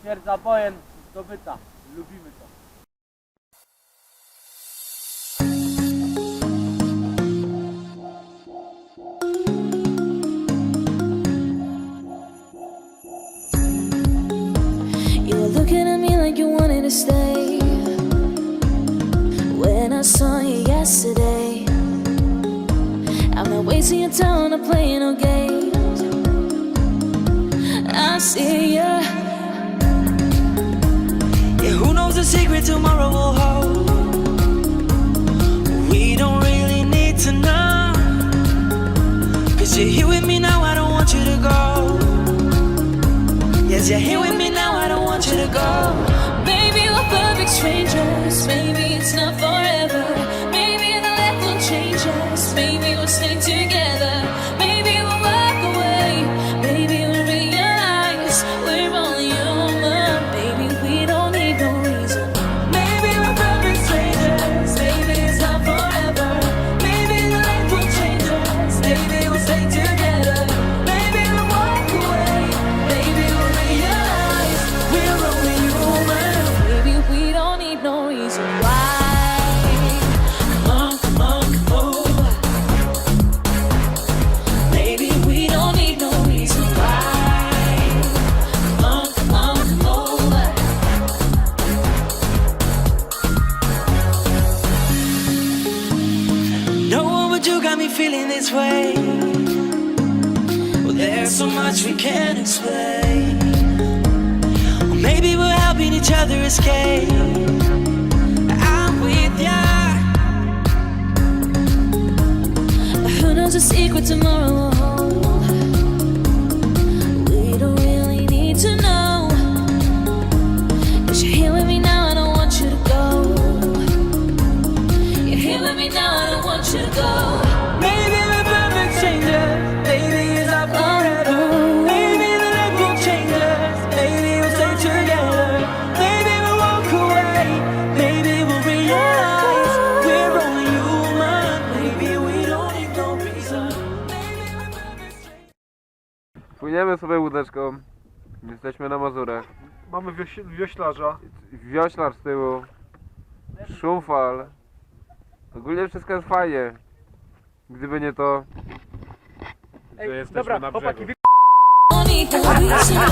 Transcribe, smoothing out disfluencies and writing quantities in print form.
Twierdza Bojen zdobyta. Lubimy to. You were looking at me like you wanted to stay. When I saw you yesterday, I'm not wasting your time on playing no games. I see ya. Yeah, who knows the secret tomorrow will hold? We don't really need to know. Cause you're here with me now, I don't want you to go. Yes, you're here with me now, I don't want you to go. Maybe we're perfect strangers. Maybe it's not forever. Maybe the life will change us. Maybe we'll stay together. Maybe we'll walk away. Maybe we'll realize we're only human. Maybe we don't need no reason. Maybe we're perfect strangers. Maybe it's not forever. Maybe the life will change us. Maybe we'll stay together. Maybe we'll walk away. Maybe we'll realize We're only human. maybe we don't need no reason why. Come on, come over. Maybe we don't need no reason why. Come on, come over. No one but you got me feeling this way. Well, there's so much we can't explain. Or maybe we're helping each other escape. I'm with ya. Who knows the secret tomorrow will hold? We don't really need to know. 'Cause you're here with me now, I don't want you to go. You're here with me now, I don't want you to go. Maybe we're perfect strangers. Maybe it's not forever. Maybe the life will change us. Maybe we'll stay together. Maybe we'll walk away. Maybe we'll realize we're only human. Maybe we don't need no reason. Maybe we're perfect strangers. Płyniemy sobie łódeczką. Jesteśmy na Mazurach. Mamy wioślarza. Wioślarz z tyłu. Szum fal. Ogólnie wszystko jest fajnie. Gdyby nie to, że jesteśmy na brzegu. Don't need no reason why.